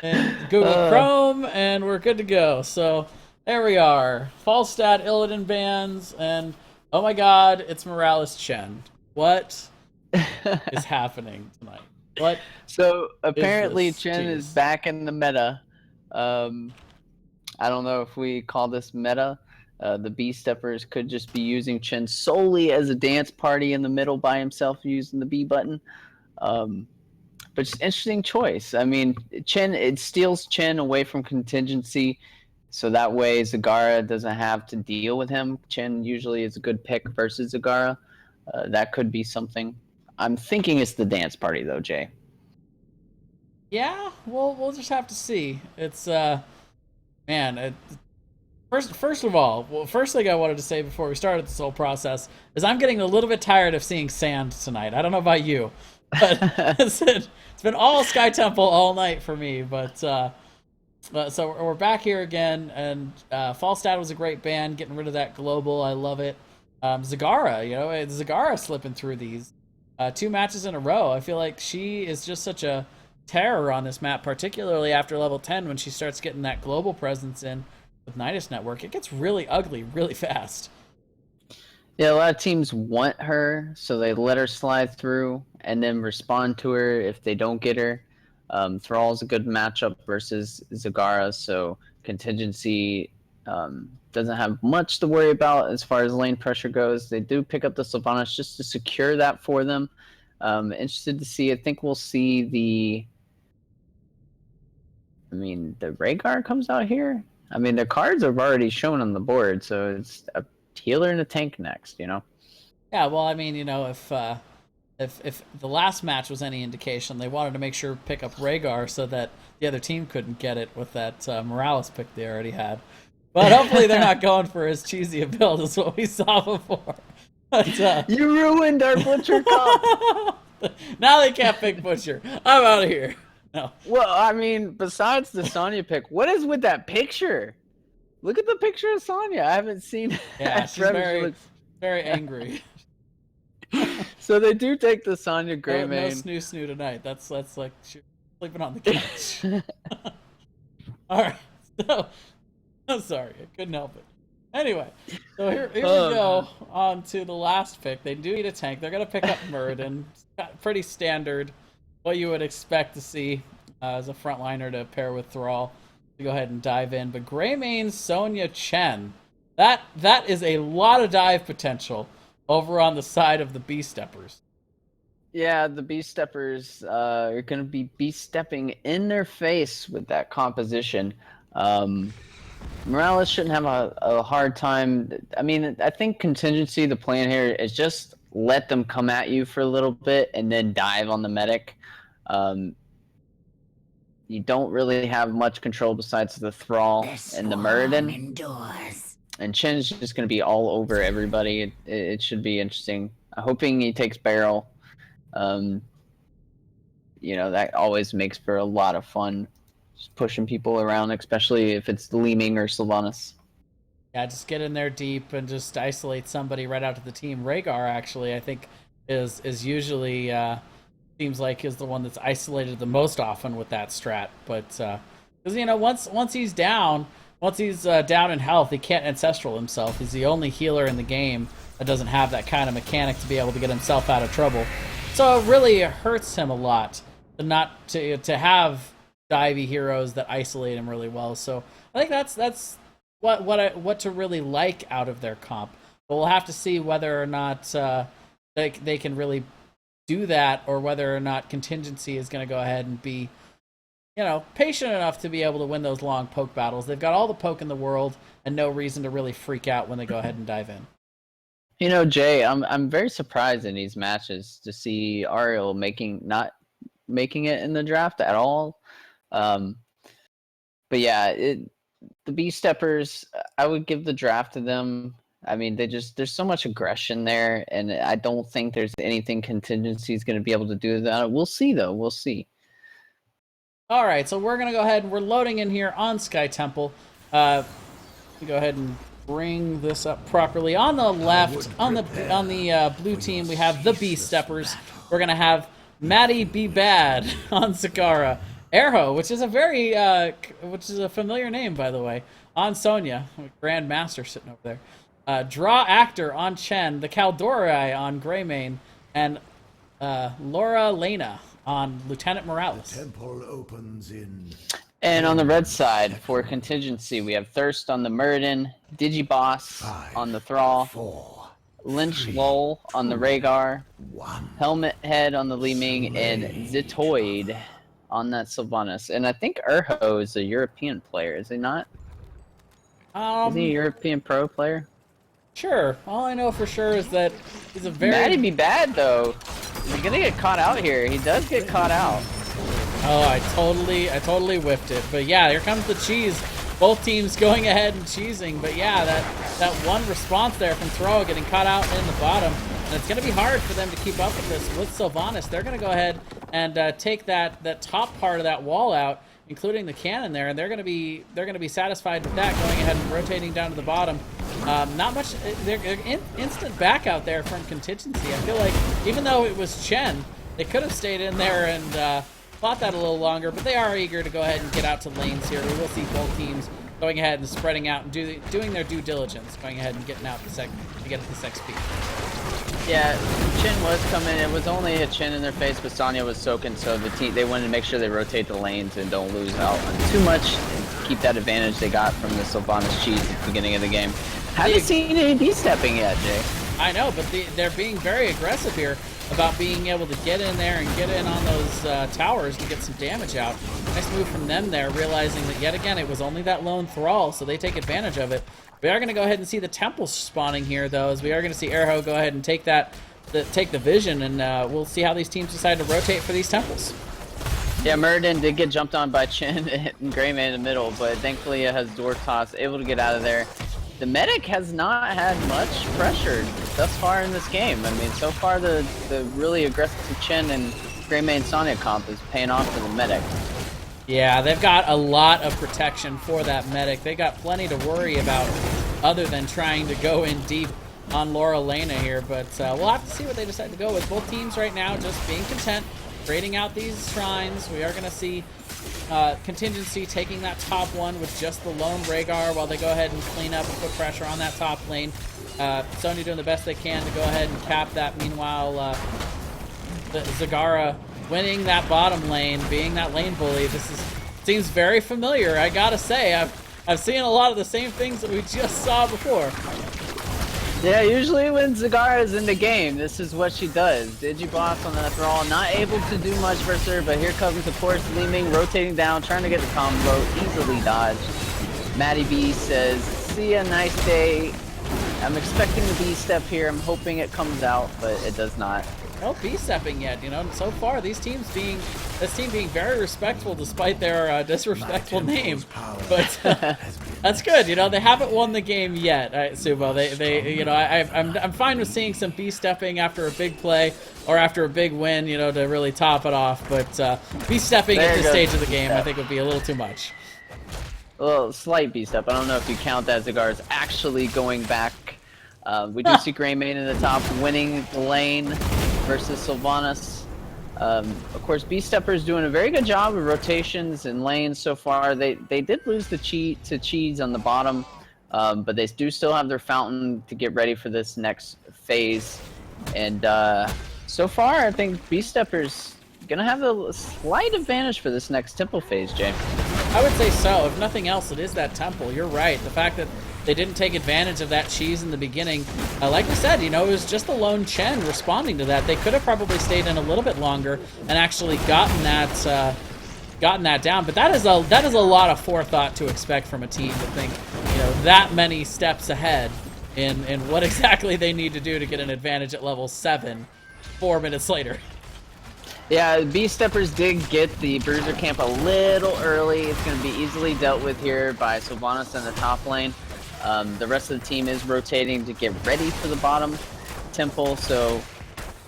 in Google Chrome, and we're good to go. So there we are. Falstad Illidan bans, and oh my god, it's Morales Chen. What is happening tonight? What So is apparently this? Chen is Jeez. back in the meta. Um, I don't know if we call this meta. The B steppers could just be using Chen solely as a dance party in the middle by himself using the B button. Um, but it's an interesting choice. I mean, Chen, it steals Chen away from contingency, so that way Zagara doesn't have to deal with him. Chen usually is a good pick versus Zagara. That could be something. I'm thinking it's the dance party though, Jay. Yeah, we'll just have to see. It's man, first of all, first thing I wanted to say before we started this whole process is I'm getting a little bit tired of seeing sand tonight. I don't know about you, but it's been all Sky Temple all night for me. But so we're back here again, and Falstad was a great band, getting rid of that global. I love it. Zagara, Zagara slipping through these 2 matches in a row. I feel like she is just such a terror on this map, particularly after level 10 when she starts getting that global presence in with Nidus Network. It gets really ugly really fast. Yeah, a lot of teams want her, so they let her slide through and then respond to her if they don't get her. Thrall's a good matchup versus Zagara, so Contingency doesn't have much to worry about as far as lane pressure goes. They do pick up the Sylvanas just to secure that for them. Interested to see. I think we'll see the Rhaegar comes out here. I mean, the cards are already shown on the board, so it's a healer and a tank next, Yeah, well, I mean, if the last match was any indication, they wanted to make sure pick up Rhaegar so that the other team couldn't get it with that Morales pick they already had. But hopefully they're not going for as cheesy a build as what we saw before. But, You ruined our Butcher Cup! now they can't pick Butcher. I'm out of here. No. Well, I mean, besides the Sonya pick, what is with that picture? Look at the picture of Sonya. I haven't seen Yeah, that she's forever. She looks... very angry. So they do take the Sonya Grey No main. snoo tonight. That's like sleeping on the couch. All right. So I'm sorry, I couldn't help it. Anyway, so here we go on to the last pick. They do need a tank. They're gonna pick up Muradin. Pretty standard, what you would expect to see as a frontliner to pair with Thrall. To go ahead and dive in, but Greymane Sonya Chen. That is a lot of dive potential over on the side of the Beast Steppers. Yeah, the Beast Steppers are going to be Beast Stepping in their face with that composition. Morales shouldn't have a hard time. I mean, I think Contingency, the plan here is just let them come at you for a little bit and then dive on the medic. You don't really have much control besides the Thrall and the Muradin. And Chen's just going to be all over everybody. It should be interesting. I'm hoping he takes Barrel. That always makes for a lot of fun. Just pushing people around, especially if it's Leeming or Sylvanas. Yeah, just get in there deep and just isolate somebody right out to the team. Rhaegar, actually, I think is usually seems like is the one that's isolated the most often with that strat. But because once he's down, down in health, he can't ancestral himself. He's the only healer in the game that doesn't have that kind of mechanic to be able to get himself out of trouble. So it really hurts him a lot to have divey heroes that isolate him really well. So I think that's what to really like out of their comp. But we'll have to see whether or not they can really do that, or whether or not Contingency is going to go ahead and be patient enough to be able to win those long poke battles. They've got all the poke in the world and no reason to really freak out when they go ahead and dive in. Jay, I'm very surprised in these matches to see Ariel not making it in the draft at all. But yeah, the B Steppers, I would give the draft to them. I mean, there's so much aggression there, and I don't think there's anything Contingency is going to be able to do that. We'll see, though. We'll see. All right, so we're going to go ahead and we're loading in here on Sky Temple. Go ahead and bring this up properly. On the left, on the blue team, we have the Beast Steppers. We're going to have Maddie Be Bad on Zagara, Erho, which is a very which is a familiar name, by the way, on Sonya, Grand Master sitting over there. Draw Actor on Chen, the Caldori on Greymane, and Laura Lena on Lieutenant Morales. Temple opens in. And on the red side, for Contingency, we have Thirst on the Muradin, Digiboss on the Thrall, 4, Lynch 3, Lol on the Rhaegar, 1. Helmet Head on the Li Ming, and Zitoid on that Sylvanas. And I think Urho is a European player, is he not? Is he a European pro player? Sure. All I know for sure is that he's a very... Maddie'd be bad, though. He's gonna get caught out here. He does get caught out. Oh, I totally whiffed it. But yeah, here comes the cheese. Both teams going ahead and cheesing. But yeah, that one response there from Throw getting caught out in the bottom. And it's going to be hard for them to keep up with this. With Sylvanas, they're going to go ahead and take that top part of that wall out, including the cannon there, and they're going to be satisfied with that, going ahead and rotating down to the bottom. Not much. They're instant back out there from Contingency. I feel like even though it was Chen, they could have stayed in there and fought that a little longer, but they are eager to go ahead and get out to lanes here. We will see both teams going ahead and spreading out and doing their due diligence, going ahead and getting out to get this XP. Yeah, Chin was coming. It was only a Chin in their face, but Sonya was soaking, so the team, they wanted to make sure they rotate the lanes and don't lose out on too much and keep that advantage they got from the Sylvanas cheese at the beginning of the game. Haven't seen any B-stepping yet, Jay. I know, but they're being very aggressive here about being able to get in there and get in on those towers to get some damage out. Nice move from them there, realizing that yet again it was only that lone Thrall, so they take advantage of it. We are going to go ahead and see the temples spawning here, though, as we are going to see Erho go ahead and take the vision, and we'll see how these teams decide to rotate for these temples. Yeah, Muradin did get jumped on by Chen and Greymane in the middle, but thankfully it has Door Toss able to get out of there. The medic has not had much pressure thus far in this game. I mean, so far the really aggressive Chen and Greymane Sonya comp is paying off for the medic. Yeah, they've got a lot of protection for that medic. They got plenty to worry about other than trying to go in deep on Laura Lena here, but we'll have to see what they decide to go with. Both teams right now just being content, trading out these shrines. We are going to see Contingency taking that top one with just the lone Rhaegar while they go ahead and clean up and put pressure on that top lane. Sony doing the best they can to go ahead and cap that. Meanwhile, the Zagara winning that bottom lane, being that lane bully. Seems very familiar, I gotta say. I've seen a lot of the same things that we just saw before. Yeah, usually when Zagara is in the game, this is what she does. Digiboss on that Thrall, not able to do much versus her, but here comes, of course, Li Ming rotating down, trying to get the combo, easily dodged. Maddie B says, see ya, nice day. I'm expecting the B step here. I'm hoping it comes out, but it does not. No B-stepping yet, you know. So far, this team being very respectful despite their disrespectful name. But that's good, you know. They haven't won the game yet, Subo. They, you know, I'm fine with seeing some B-stepping after a big play or after a big win, you know, to really top it off. But B-stepping at this stage of the game, I think, would be a little too much. A little slight B-step. I don't know if you count that Zagara's actually going back. We do see Greymane in the top winning the lane versus Sylvanas. Of course, B-Stepper's doing a very good job of rotations and lanes so far. They did lose the cheese on the bottom, but they do still have their fountain to get ready for this next phase. And so far, I think B-Stepper's gonna have a slight advantage for this next temple phase, Jay. I would say so. If nothing else, it is that temple. You're right. The fact that they didn't take advantage of that cheese in the beginning, like we said, you know, it was just the lone Chen responding to that. They could have probably stayed in a little bit longer and actually gotten that down. But that is a lot of forethought to expect from a team, to think, you know, that many steps ahead in what exactly they need to do to get an advantage at level 7 4 minutes later. Yeah, B-Steppers did get the Bruiser camp a little early. It's going to be easily dealt with here by Sylvanas in the top lane. The rest of the team is rotating to get ready for the bottom temple, so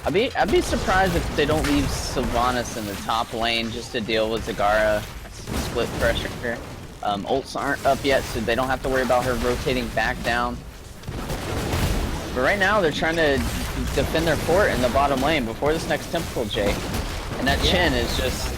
I'd be surprised if they don't leave Sylvanas in the top lane just to deal with Zagara split pressure. Ults aren't up yet, so they don't have to worry about her rotating back down. But right now, they're trying to defend their fort in the bottom lane before this next temple, Jay. And that Chen is just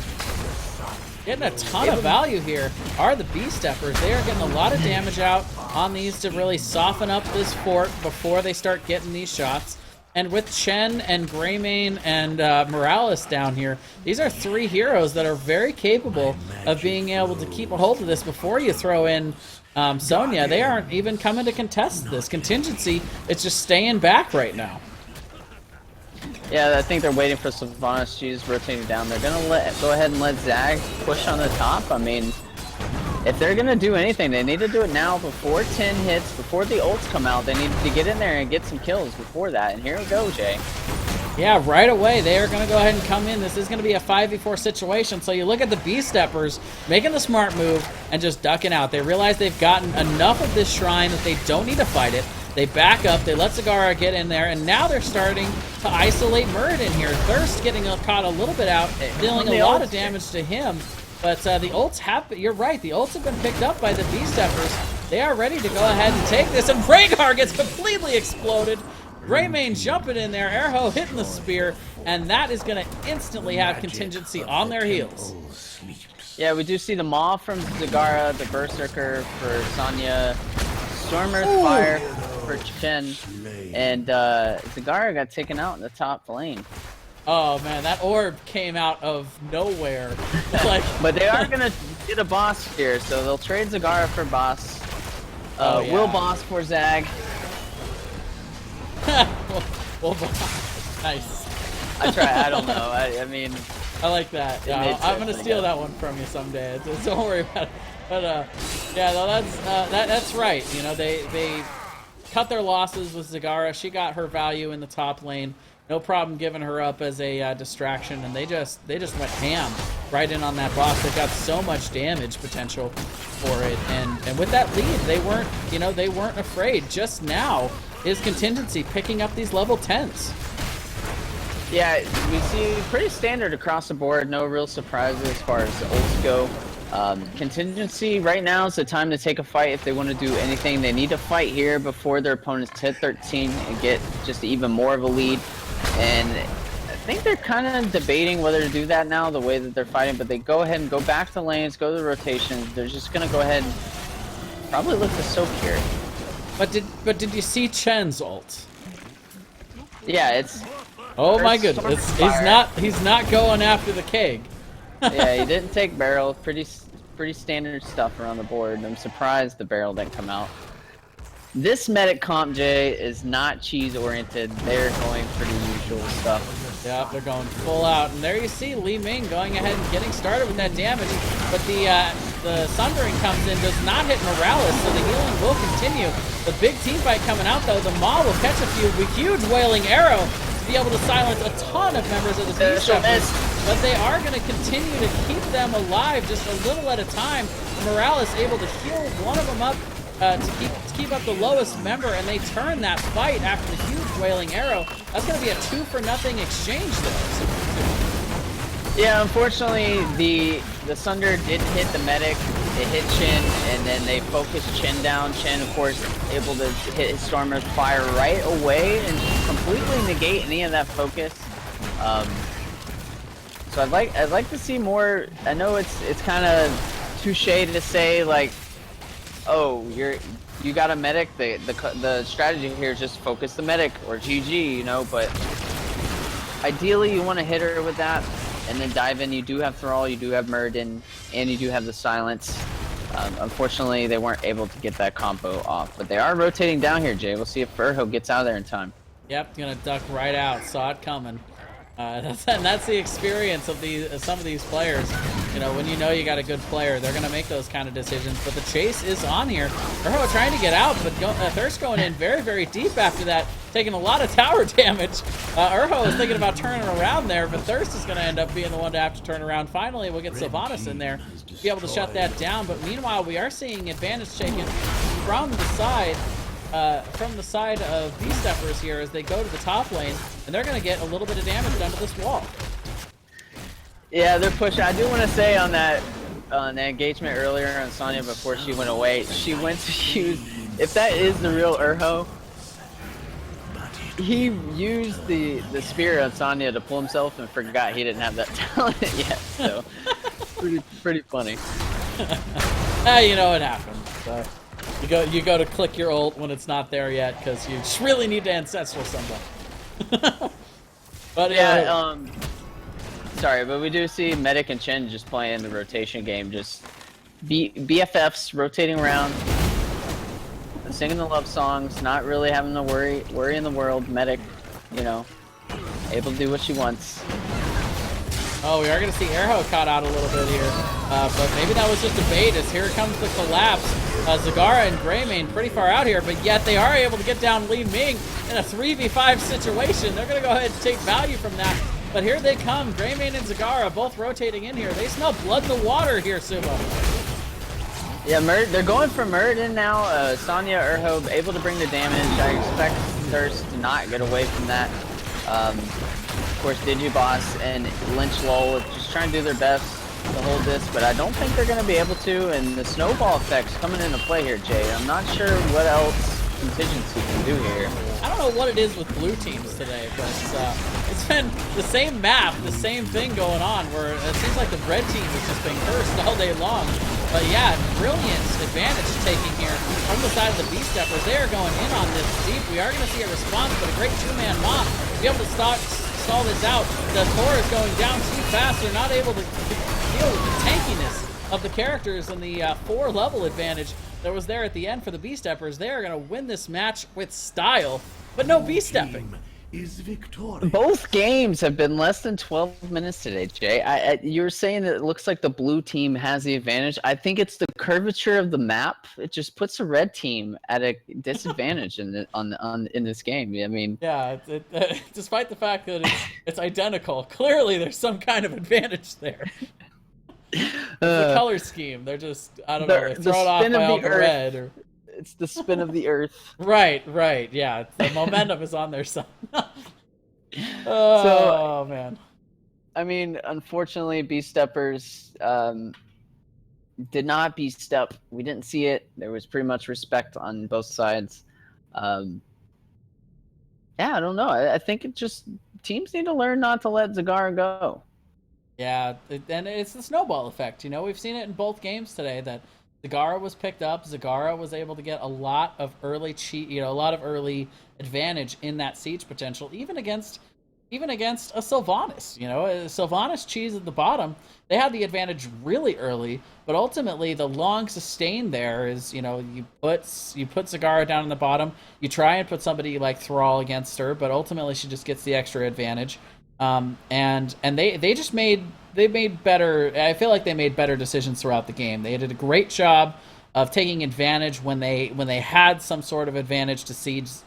Getting a ton of value here are the Bee Steppers. They are getting a lot of damage out on these to really soften up this fort before they start getting these shots. And with Chen and Greymane and Morales down here, these are 3 heroes that are very capable of being able to keep a hold of this before you throw in Sonya. They aren't even coming to contest this. Contingency, it's just staying back right now. Yeah, I think they're waiting for Sylvanas. She's rotating down. They're gonna go ahead and let Zag push on the top. I mean, if they're gonna do anything, they need to do it now before 10 hits, before the ults come out. They need to get in there and get some kills before that. And here we go, Jay. Yeah, right away, they are going to go ahead and come in. This is going to be a 5v4 situation. So you look at the Bee Steppers making the smart move and just ducking out. They realize they've gotten enough of this shrine that they don't need to fight it. They back up, they let Zagara get in there, and now they're starting to isolate Muradin here. Thirst getting caught a little bit out, dealing a lot of damage to him. But the ults have, you're right, the ults have been picked up by the Bee Steppers. They are ready to go ahead and take this, and Rhaegar gets completely exploded. Greymane jumping in there, Erho hitting the spear, and that is going to instantly have Contingency on their heels. Yeah, we do see the Maw from Zagara, the Berserker for Sonya, Stormer's Fire for Chen, and Zagara got taken out in the top lane. Oh man, that orb came out of nowhere. Like, but they are gonna get a boss here, so they'll trade Zagara for boss. Yeah. Will boss for Zag. well, nice. I don't know. I mean, I like that. Yeah, I'm gonna steal that one from you someday. Don't worry about it. But yeah, no, that's right. You know, they cut their losses with Zagara. She got her value in the top lane. No problem giving her up as a distraction, and they just went ham right in on that boss. They've got so much damage potential for it, and with that lead, they weren't afraid. Just now is Contingency picking up these level 10s. Yeah, we see pretty standard across the board. No real surprises as far as the ults go. Contingency right now is the time to take a fight if they want to do anything. They need to fight here before their opponents hit 13 and get just even more of a lead. And I think they're kind of debating whether to do that now, the way that they're fighting. But they go ahead and go back to lanes, go to the rotations. They're just gonna go ahead and probably look to soak here. But did you see Chen's ult? Yeah, it's. Oh my goodness, he's not going after the keg. Yeah, he didn't take barrel. Pretty standard stuff around the board. I'm surprised the barrel didn't come out. This medic comp, Jay, is not cheese oriented. They're going for the usual stuff. Yeah, they're going full out, and there you see Li Ming going ahead and getting started with that damage. But the Sundering comes in, does not hit Morales, so the healing will continue. The big team fight coming out though. The Maw will catch a few. Huge wailing arrow to be able to silence a ton of members of the Bee Steppers. But they are going to continue to keep them alive just a little at a time. Morales able to heal one of them up to keep up the lowest member, and they turn that fight after the huge wailing arrow. That's going to be a 2-for-0 exchange though. Yeah, unfortunately, the Sunder didn't hit the medic. It hit Chen, and then they focused Chen down. Chen, of course, able to hit his Stormer's Fire right away and completely negate any of that focus. So I'd like to see more. I know it's kind of touche to say like, oh, you got a medic. The strategy here is just focus the medic or GG, you know. But ideally, you want to hit her with that and then dive in. You do have Thrall, you do have Muradin, and you do have the silence. Unfortunately, they weren't able to get that combo off, but they are rotating down here, Jay. We'll see if Erho gets out of there in time. Yep, gonna duck right out. Saw it coming. That's the experience of some of these players. You know, when you know you got a good player, they're gonna make those kind of decisions. But the chase is on here. Erho trying to get out, but Thirst going in very, very deep after that, taking a lot of tower damage. Erho is thinking about turning around there, but Thirst is gonna end up being the one to have to turn around. Finally, we'll get Sylvanas in there to be able to shut that down. But meanwhile, we are seeing advantage taken from the side. From the side of Bee Steppers here as they go to the top lane, and they're going to get a little bit of damage done to this wall. Yeah, they're pushing. I do want to say on that engagement earlier on Sonya before she went away, she went to use, if that is the real Erho, he used the spear on Sonya to pull himself and forgot he didn't have that talent yet. So pretty funny. You know it happens. You go to click your ult when it's not there yet because you just really need to ancestral somebody. But Yeah, sorry, but we do see Medic and Chen just playing the rotation game, just BFFs rotating around, singing the love songs, not really having to worry in the world. Medic, you know, able to do what she wants. Oh, we are going to see Airho caught out a little bit here, but maybe that was just a bait as here comes the collapse. Zagara and Greymane pretty far out here, but yet they are able to get down Li Ming in a 3v5 situation. They're going to go ahead and take value from that, but here they come. Greymane and Zagara both rotating in here. They smell blood in the water here, Sumo. Yeah, they're going for Muradin now. Sonya, Urhob able to bring the damage. I expect Thirst to not get away from that. Of course, Digiboss and Lynch Lol just trying to do their best to hold this, but I don't think they're going to be able to, and the snowball effect's coming into play here, Jay. I'm not sure what else Contingency can do here. I don't know what it is with blue teams today, but it's been the same map, the same thing going on, where it seems like the red team has just been cursed all day long. But yeah, brilliant advantage taking here from the side of the Beast Steppers. They are going in on this deep. We are going to see a response, but a great two-man mop to be able to stall this out. The Thor is going down too fast. They're not able to deal with the tankiness of the characters and the 4-level advantage that was there at the end for the Beast Steppers. They are going to win this match with style, but no Beast Stepping. Is victorious. Both games have been less than 12 minutes today, Jay. You were saying that it looks like the blue team has the advantage. I think it's the curvature of the map. It just puts the red team at a disadvantage in this game. I mean, yeah, despite the fact that it's identical, clearly there's some kind of advantage there. The color scheme, they're just, I don't know, they're thrown off by all the red. Or... It's the spin of the earth. Right, yeah. The momentum is on their side. Oh, man. I mean, unfortunately, Beast Steppers did not Beast Step. We didn't see it. There was pretty much respect on both sides. Yeah, I don't know. I think it just teams need to learn not to let Zagara go. Yeah, and it's the snowball effect. You know, we've seen it in both games today that Zagara was picked up. Zagara was able to get a lot of early advantage in that siege potential, even against a Sylvanas. You know, Sylvanas cheese at the bottom. They had the advantage really early, but ultimately the long sustain there is, you know, you put Zagara down in the bottom. You try and put somebody like Thrall against her, but ultimately she just gets the extra advantage. And they made better. I feel like they made better decisions throughout the game. They did a great job of taking advantage when they had some sort of advantage to seize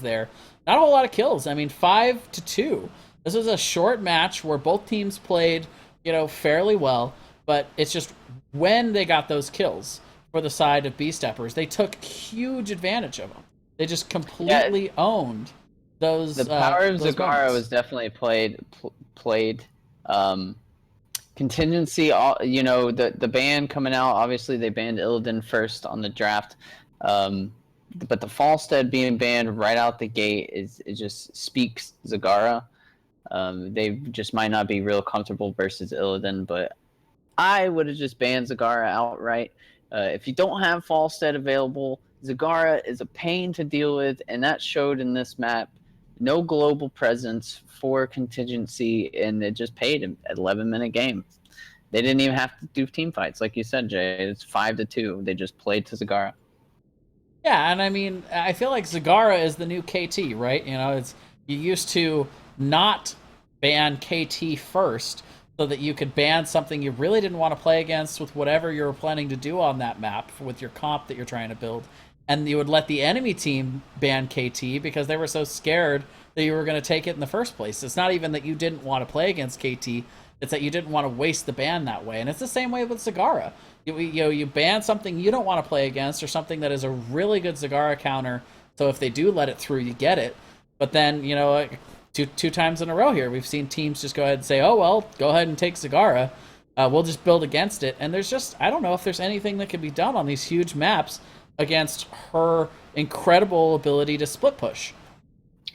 there. Not a whole lot of kills. I mean, 5-2. This was a short match where both teams played, you know, fairly well. But it's just when they got those kills for the side of Beast Steppers, they took huge advantage of them. They just completely owned those. The power of those Zagara moments. was definitely played. Contingency, you know, the ban coming out, obviously they banned Illidan first on the draft, but the Falstead being banned right out the gate it just speaks Zagara. They just might not be real comfortable versus Illidan, but I would have just banned Zagara outright. If you don't have Falstead available, Zagara is a pain to deal with, and that showed in this map. No global presence for Contingency, and it just paid an 11-minute game. They didn't even have to do team fights, like you said, Jay. It's 5-2. They just played to Zagara. Yeah, and I mean, I feel like Zagara is the new KT, right? You know, you used to not ban KT first so that you could ban something you really didn't want to play against with whatever you were planning to do on that map with your comp that you're trying to build. And you would let the enemy team ban KT because they were so scared that you were going to take it in the first place. It's not even that you didn't want to play against KT. It's that you didn't want to waste the ban that way. And it's the same way with Zagara. You ban something you don't want to play against or something that is a really good Zagara counter. So if they do let it through, you get it. But then, you know, two times in a row here, we've seen teams just go ahead and say, oh, well, go ahead and take Zagara. We'll just build against it. And there's just, I don't know if there's anything that can be done on these huge maps against her incredible ability to split push.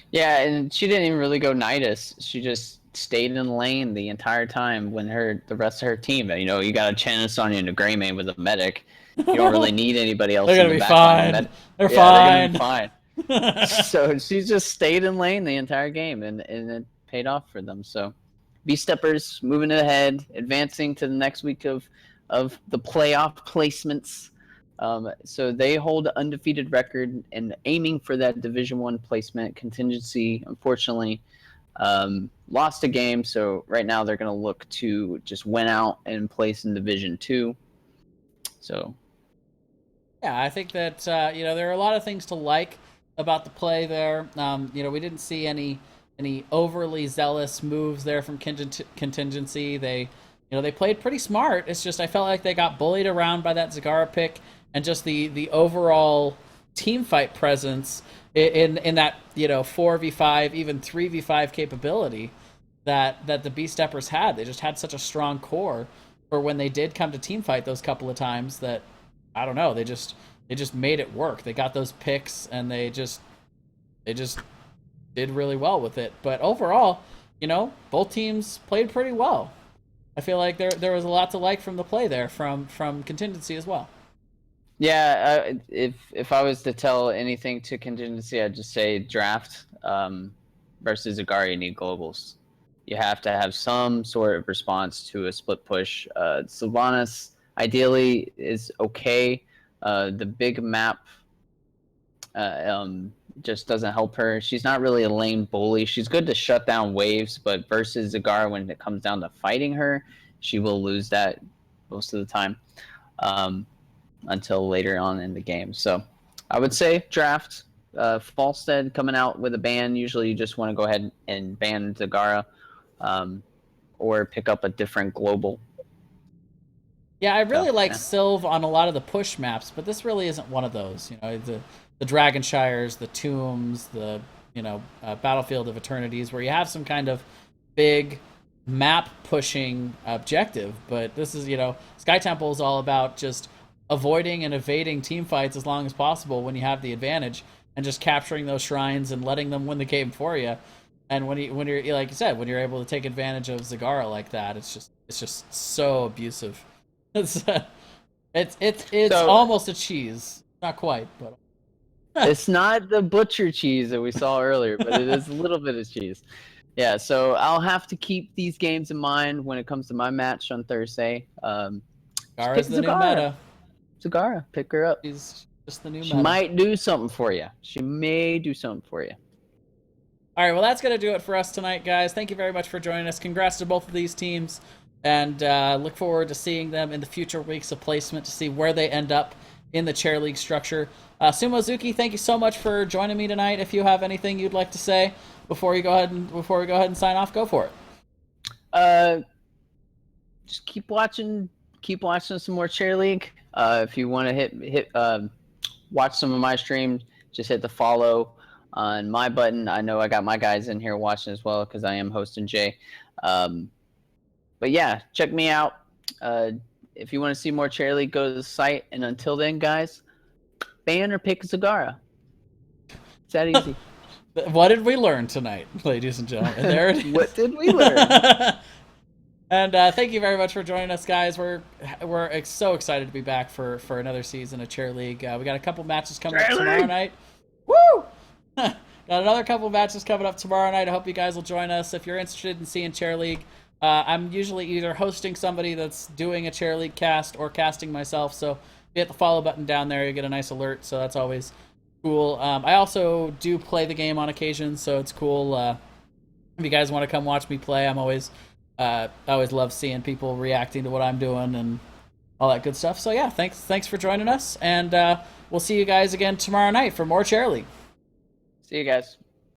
Yeah, and she didn't even really go Nidus. She just stayed in the lane the entire time when the rest of her team. You know, you got a Chen, a Sonya, and a Greymane with a medic. You don't really need anybody else They're in gonna the be back fine. line. They're They're gonna be fine. fine. So she just stayed in lane the entire game, and it paid off for them. So B steppers moving ahead, advancing to the next week of the playoff placements. So they hold an undefeated record and aiming for that Division One placement. Contingency, unfortunately, lost a game, so right now they're going to look to just win out and place in Division Two. So, yeah, I think that there are a lot of things to like about the play there. We didn't see any overly zealous moves there from Contingency. They played pretty smart. It's just I felt like they got bullied around by that Zagara pick and just the overall team fight presence in that 4v5 even 3v5 capability that the B steppers had. They just had such a strong core for when they did come to team fight those couple of times that I don't know, they just made it work. They got those picks and they just did really well with it. But overall, both teams played pretty well. I feel like there was a lot to like from the play there from Contingency as well. yeah, if I was to tell anything to Contingency, I'd just say draft versus Zagara. You need globals. You have to have some sort of response to a split push. Sylvanas ideally is okay. The big map just doesn't help her. She's not really a lane bully. She's good to shut down waves, but versus Zagara, when it comes down to fighting her, she will lose that most of the time until later on in the game. So I would say draft. Falstead coming out with a ban. Usually you just want to go ahead and ban Zagara or pick up a different global. Yeah, I really like Sylv on a lot of the push maps, but this really isn't one of those. The Dragonshires, the Tombs, the Battlefield of Eternities, where you have some kind of big map pushing objective. But this is Sky Temple is all about just avoiding and evading team fights as long as possible when you have the advantage, and just capturing those shrines and letting them win the game for you. And when you're like you said, when you're able to take advantage of Zagara like that, it's just so abusive. It's almost a cheese, not quite, but it's not the butcher cheese that we saw earlier, but it is a little bit of cheese. Yeah, so I'll have to keep these games in mind when it comes to my match on Thursday. Zagara's the new meta. Zagara, pick her up. She's just the new meta. She might do something for you. She may do something for you. All right, well, that's going to do it for us tonight, guys. Thank you very much for joining us. Congrats to both of these teams, and look forward to seeing them in the future weeks of placement to see where they end up in the chair league structure. Sumozuki, thank you so much for joining me tonight. If you have anything you'd like to say before we go ahead and sign off, go for it. Just keep watching some more chair league. If you want to hit watch some of my streams, just hit the follow on my button. I know I got my guys in here watching as well because I am hosting Jay. But yeah, check me out. If you want to see more chair league, go to the site. And until then, guys, ban or pick Zagara. It's that easy. What did we learn tonight, ladies and gentlemen? There it is. What did we learn? And thank you very much for joining us, guys. We're so excited to be back for another season of Chair League. We got a couple matches coming up tomorrow night. Woo! Got another couple matches coming up tomorrow night. I hope you guys will join us. If you're interested in seeing Chair League, I'm usually either hosting somebody that's doing a Chair League cast or casting myself. So if you hit the follow button down there, you get a nice alert. So that's always cool. I also do play the game on occasion, so it's cool. If you guys want to come watch me play, I always love seeing people reacting to what I'm doing and all that good stuff. So yeah, thanks for joining us, and we'll see you guys again tomorrow night for more Chair League. See you guys.